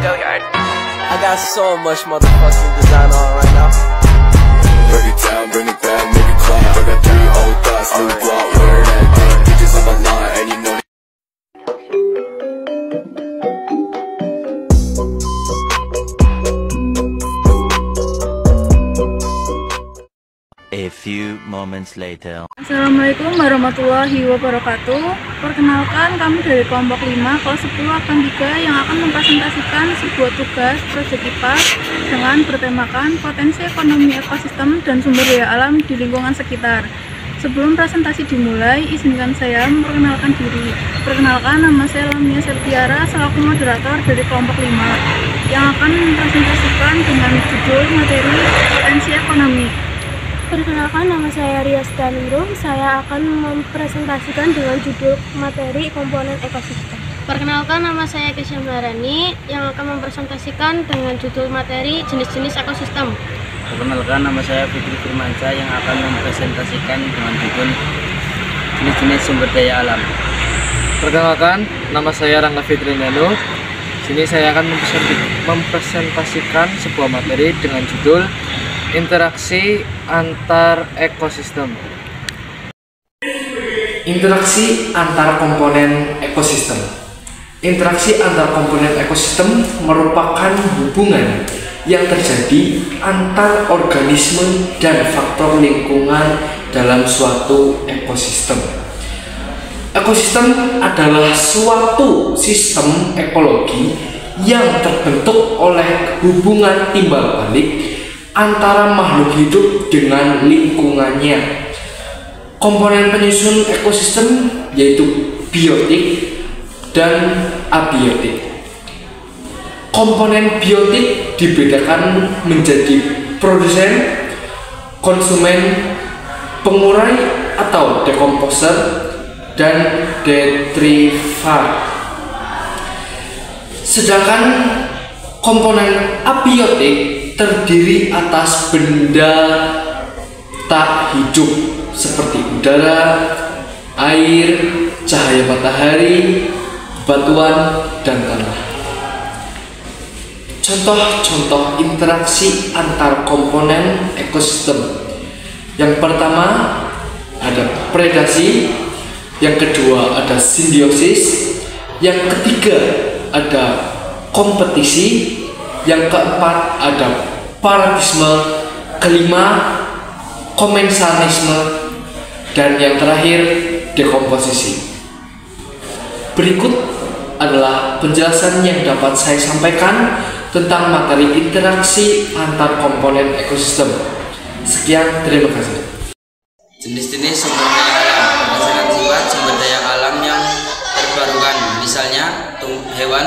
Go yard. I got so much motherfucking design on right now. Break it down, bring it back, make it clap. I got 3 old thoughts, new block, where that thing. Bitches on my line, and you know. A few moments later. Assalamualaikum warahmatullahi wabarakatuh. Perkenalkan, kami dari kelompok 5 kelas 10 akan 3 yang akan mempresentasikan sebuah tugas proyek IPA dengan bertemakan potensi ekonomi ekosistem dan sumber daya alam di lingkungan sekitar. Sebelum presentasi dimulai, izinkan saya memperkenalkan diri. Perkenalkan, nama saya Lamia Septiara selaku moderator dari kelompok 5 yang akan mempresentasikan dengan judul materi potensi ekonomi. Perkenalkan, nama saya Ria Staningrum. Saya akan mempresentasikan dengan judul materi komponen ekosistem. Perkenalkan, nama saya Kesha Marani yang akan mempresentasikan dengan judul materi jenis-jenis ekosistem. Perkenalkan, nama saya Fitri Firmansyah yang akan mempresentasikan dengan judul jenis-jenis sumber daya alam. Perkenalkan, nama saya Rangga Fitri Nano. Sini saya akan mempresentasikan sebuah materi dengan judul interaksi antar ekosistem. Interaksi antar komponen ekosistem. Interaksi antar komponen ekosistem merupakan hubungan yang terjadi antar organisme dan faktor lingkungan dalam suatu ekosistem. Ekosistem adalah suatu sistem ekologi yang terbentuk oleh hubungan timbal balik antara makhluk hidup dengan lingkungannya. Komponen penyusun ekosistem yaitu biotik dan abiotik. Komponen biotik dibedakan menjadi produsen, konsumen, pengurai atau dekomposer, dan detrivat. Sedangkan komponen abiotik terdiri atas benda tak hidup seperti udara, air, cahaya matahari, batuan, dan tanah. Contoh-contoh interaksi antar komponen ekosistem. Yang pertama ada predasi, yang kedua ada simbiosis, yang ketiga ada kompetisi, yang keempat ada paratisme, kelima komensanisme, dan yang terakhir dekomposisi. Berikut adalah penjelasan yang dapat saya sampaikan tentang materi interaksi antar komponen ekosistem. Sekian, terima kasih. Jenis-jenis sumber daya alam berdasarkan sifat sumber daya alam yang terbarukan, misalnya hewan,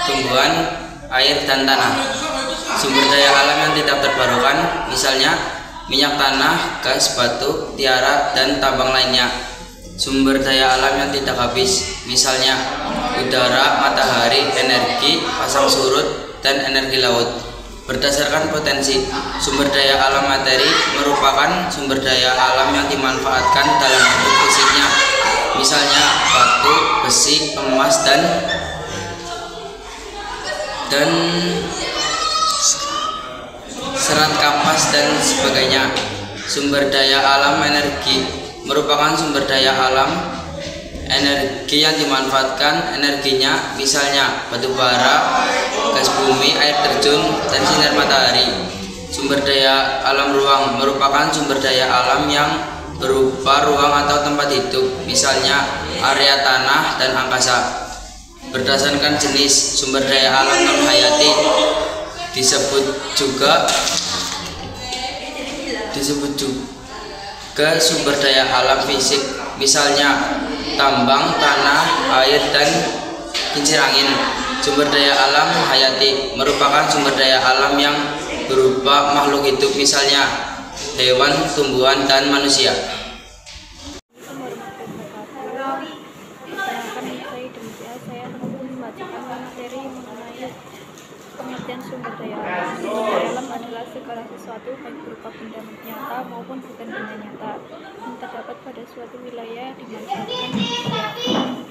tumbuhan, air, dan tanah. Sumber daya alam yang tidak terbarukan, misalnya minyak tanah, gas, batu, tiara, dan tambang lainnya. Sumber daya alam yang tidak habis, misalnya udara, matahari, energi, pasang surut, dan energi laut. Berdasarkan potensi, sumber daya alam materi merupakan sumber daya alam yang dimanfaatkan dalam bentuk fisiknya, misalnya batu, besi, emas, dan serat kapas dan sebagainya. Sumber daya alam energi merupakan sumber daya alam energi yang dimanfaatkan energinya, misalnya batu bara, gas bumi, air terjun, dan sinar matahari. Sumber daya alam ruang merupakan sumber daya alam yang berupa ruang atau tempat hidup, misalnya area tanah dan angkasa. Berdasarkan jenis sumber daya alam non hayati disebut juga sumber daya alam fisik, misalnya tambang, tanah, air, dan kincir angin. Sumber daya alam hayati merupakan sumber daya alam yang berupa makhluk hidup, misalnya hewan, tumbuhan, dan manusia. Pengertian sumber daya alam. Sumber daya alam adalah segala sesuatu baik berupa benda nyata maupun bukan benda nyata yang terdapat pada suatu wilayah dimanfaatkan manusia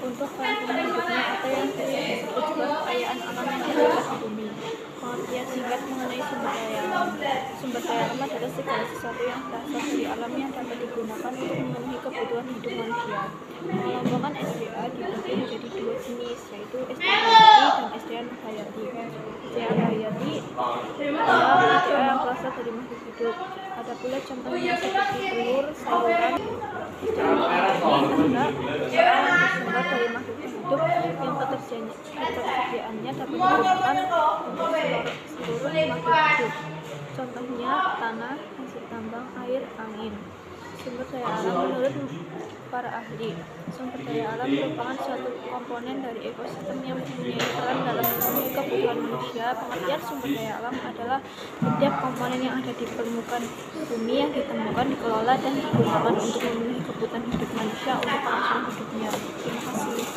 untuk kelangsungan hidupnya atau yang biasa disebut juga kekayaan alam yang terdapat di bumi. Alam adalah segala sesuatu yang berasal dari alam yang dapat digunakan untuk memenuhi kebutuhan hidup manusia. Mengelompokkan SDA dibagi menjadi dua jenis, yaitu SDA hayati dan SDA hayati. SDA hayati adalah SDA yang berasal dari makhluk hidup. Ada pula contohnya seperti telur, sayuran. SDA hayati adalah SDA yang bersumber dari makhluk hidup yang ketersediaannya dapat digunakan untuk seluruh makhluk hidup. Contohnya tanah, hasil tambang, air, angin. Sumber daya alam menurut para ahli, sumber daya alam merupakan suatu komponen dari ekosistem yang mempunyai peran dalam memenuhi kebutuhan manusia. Pengertian sumber daya alam adalah setiap komponen yang ada di permukaan bumi yang ditemukan, dikelola, dan digunakan untuk memenuhi kebutuhan hidup manusia untuk kelangsungan hidupnya. Terima kasih.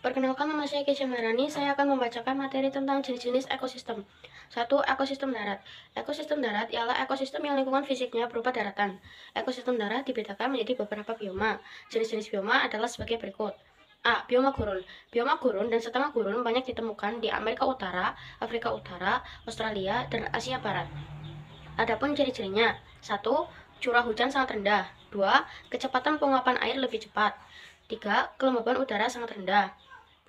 Perkenalkan, nama saya Kesha Marani. Saya akan membacakan materi tentang jenis-jenis ekosistem. 1. Ekosistem darat. Ekosistem darat ialah ekosistem yang lingkungan fisiknya berupa daratan. Ekosistem darat dibedakan menjadi beberapa bioma. Jenis-jenis bioma adalah sebagai berikut. A. Bioma gurun. Bioma gurun dan setengah gurun banyak ditemukan di Amerika Utara, Afrika Utara, Australia, dan Asia Barat. Adapun ciri-cirinya: 1. Curah hujan sangat rendah. 2. Kecepatan penguapan air lebih cepat. 3. Kelembaban udara sangat rendah.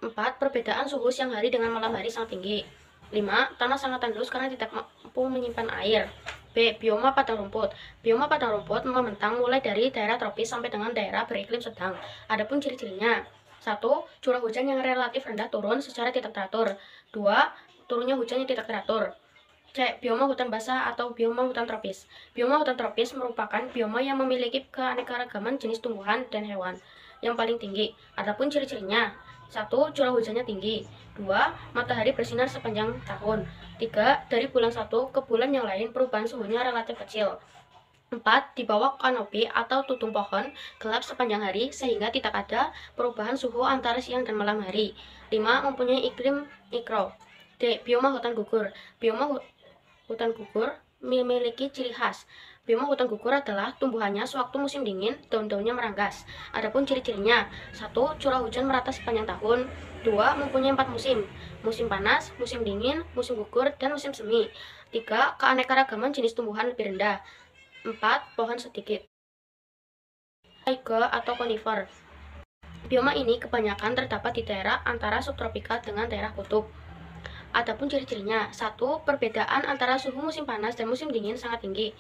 4. Perbedaan suhu siang hari dengan malam hari sangat tinggi. 5. Tanah sangat tandus karena tidak mampu menyimpan air. B. Bioma padang rumput. Bioma padang rumput membentang mulai dari daerah tropis sampai dengan daerah beriklim sedang. Adapun ciri-cirinya: 1. Curah hujan yang relatif rendah turun secara tidak teratur. 2. Turunnya hujan yang tidak teratur. C. Bioma hutan basah atau bioma hutan tropis. Bioma hutan tropis merupakan bioma yang memiliki keanekaragaman jenis tumbuhan dan hewan yang paling tinggi. Adapun ciri-cirinya: 1. Curah hujannya tinggi. 2. Matahari bersinar sepanjang tahun. 3. Dari bulan satu ke bulan yang lain perubahan suhunya relatif kecil. 4. Di bawah kanopi atau tutung pohon gelap sepanjang hari sehingga tidak ada perubahan suhu antara siang dan malam hari. 5. Mempunyai iklim mikro. D. Bioma hutan gugur. Bioma hutan gugur memiliki ciri khas. Bioma hutan gugur adalah tumbuhannya sewaktu musim dingin, daun-daunnya meranggas. Adapun ciri-cirinya: 1. Curah hujan merata sepanjang tahun. 2. Mempunyai 4 musim: musim panas, musim dingin, musim gugur, dan musim semi. 3. Keanekaragaman jenis tumbuhan lebih rendah. 4. Pohon sedikit. Taiga atau konifer. Bioma ini kebanyakan terdapat di daerah antara subtropika dengan daerah kutub. Adapun ciri-cirinya: 1. Perbedaan antara suhu musim panas dan musim dingin sangat tinggi.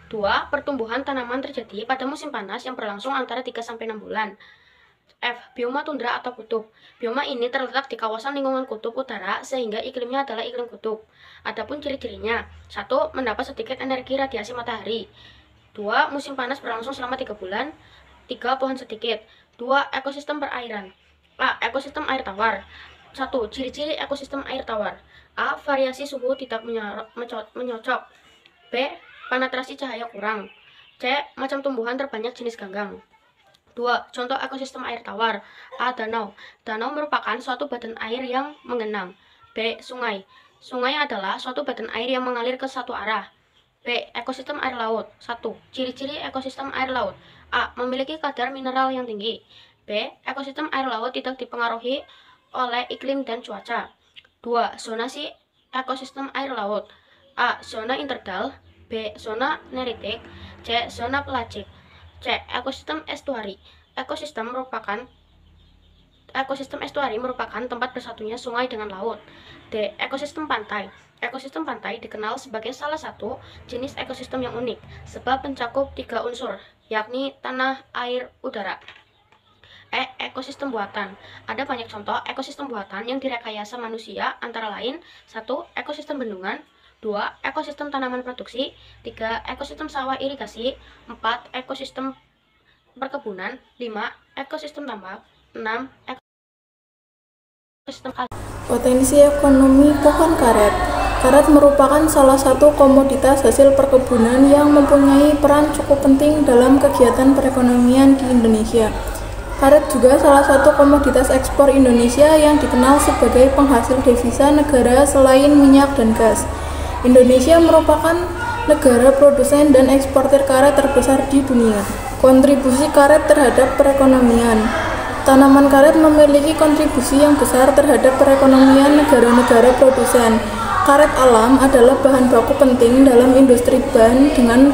2. Pertumbuhan tanaman terjadi pada musim panas yang berlangsung antara 3-6 bulan. F. Bioma tundra atau kutub. Bioma ini terletak di kawasan lingkungan kutub utara sehingga iklimnya adalah iklim kutub. Adapun ciri-cirinya: 1. Mendapat sedikit energi radiasi matahari. 2. Musim panas berlangsung selama 3 bulan. 3. Pohon sedikit. 2. Ekosistem perairan. A. Ekosistem air tawar. 1. Ciri-ciri ekosistem air tawar. A. Variasi suhu tidak menyocok. B. Penetrasi cahaya kurang. C. Macam tumbuhan terbanyak jenis ganggang. 2. Contoh ekosistem air tawar. A. Danau. Danau merupakan suatu badan air yang menggenang. B. Sungai. Sungai adalah suatu badan air yang mengalir ke satu arah. B. Ekosistem air laut. 1. Ciri-ciri ekosistem air laut. A. Memiliki kadar mineral yang tinggi. B. Ekosistem air laut tidak dipengaruhi oleh iklim dan cuaca. 2. Zonasi ekosistem air laut. A. Zona interdal. B. Zona neritik. C. Zona pelagik. C. Ekosistem estuari. Ekosistem estuari merupakan tempat bersatunya sungai dengan laut. D. Ekosistem pantai. Ekosistem pantai dikenal sebagai salah satu jenis ekosistem yang unik sebab mencakup 3 unsur, yakni tanah, air, udara. E. Ekosistem buatan. Ada banyak contoh ekosistem buatan yang direkayasa manusia, antara lain: 1. Ekosistem bendungan. 2. Ekosistem tanaman produksi. 3. Ekosistem sawah irigasi. 4. Ekosistem perkebunan. 5. Ekosistem tambak. 6. Ekosistem Potensi ekonomi pohon karet. Karet merupakan salah satu komoditas hasil perkebunan yang mempunyai peran cukup penting dalam kegiatan perekonomian di Indonesia. Karet juga salah satu komoditas ekspor Indonesia yang dikenal sebagai penghasil devisa negara selain minyak dan gas. Indonesia merupakan negara produsen dan eksportir karet terbesar di dunia. Kontribusi karet terhadap perekonomian. Tanaman karet memiliki kontribusi yang besar terhadap perekonomian negara-negara produsen. Karet alam adalah bahan baku penting dalam industri ban dengan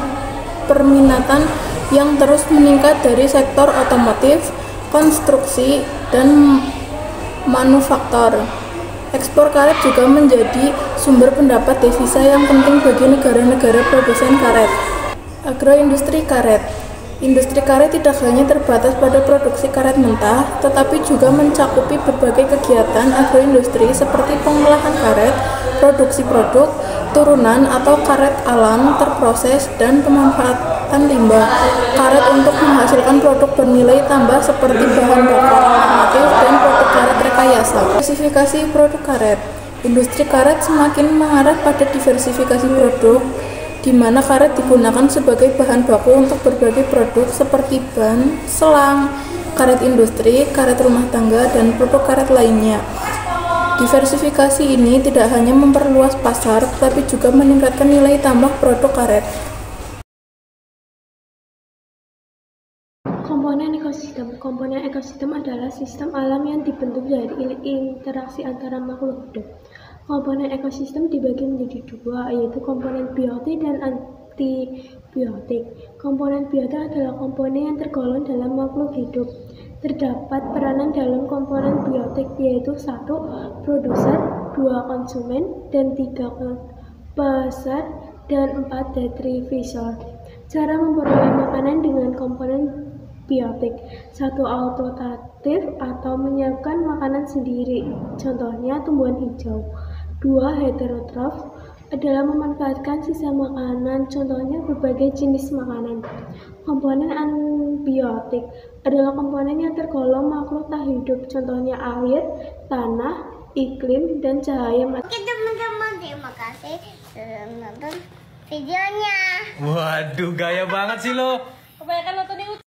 perminatan yang terus meningkat dari sektor otomotif, konstruksi, dan manufaktur. Ekspor karet juga menjadi sumber pendapat devisa yang penting bagi negara-negara produsen karet. Agroindustri karet. Industri karet tidak hanya terbatas pada produksi karet mentah, tetapi juga mencakupi berbagai kegiatan agroindustri seperti pengolahan karet, produksi produk, turunan atau karet alam terproses, dan pemanfaatan limbah karet untuk menghasilkan produk bernilai tambah seperti bahan bakar alternatif dan produk karet rekayasa. Diversifikasi produk karet. Industri karet semakin mengarah pada diversifikasi produk, di mana karet digunakan sebagai bahan baku untuk berbagai produk seperti ban, selang, karet industri, karet rumah tangga, dan produk karet lainnya. Diversifikasi ini tidak hanya memperluas pasar, tetapi juga meningkatkan nilai tambah produk karet. Komponen ekosistem. Komponen ekosistem adalah sistem alam yang dibentuk dari interaksi antara makhluk hidup. Komponen ekosistem dibagi menjadi dua, yaitu komponen biotik dan antibiotik. Komponen biotik adalah komponen yang tergolong dalam makhluk hidup. Terdapat peranan dalam komponen biotik, yaitu 1. Produser, 2. Konsumen, dan 3. Pasar, dan 4. Distributor. Cara memperoleh makanan dengan komponen biotik. 1. Autotatif atau menyiapkan makanan sendiri, contohnya tumbuhan hijau. 2. Heterotrof adalah memanfaatkan sisa makanan, contohnya berbagai jenis makanan. Komponen abiotik adalah komponen yang tergolong makhluk tak hidup, contohnya air, tanah, iklim, dan cahaya matahari. Oke teman-teman, terima kasih sudah menonton videonya. Waduh, gaya banget sih lo. Kebanyakan nonton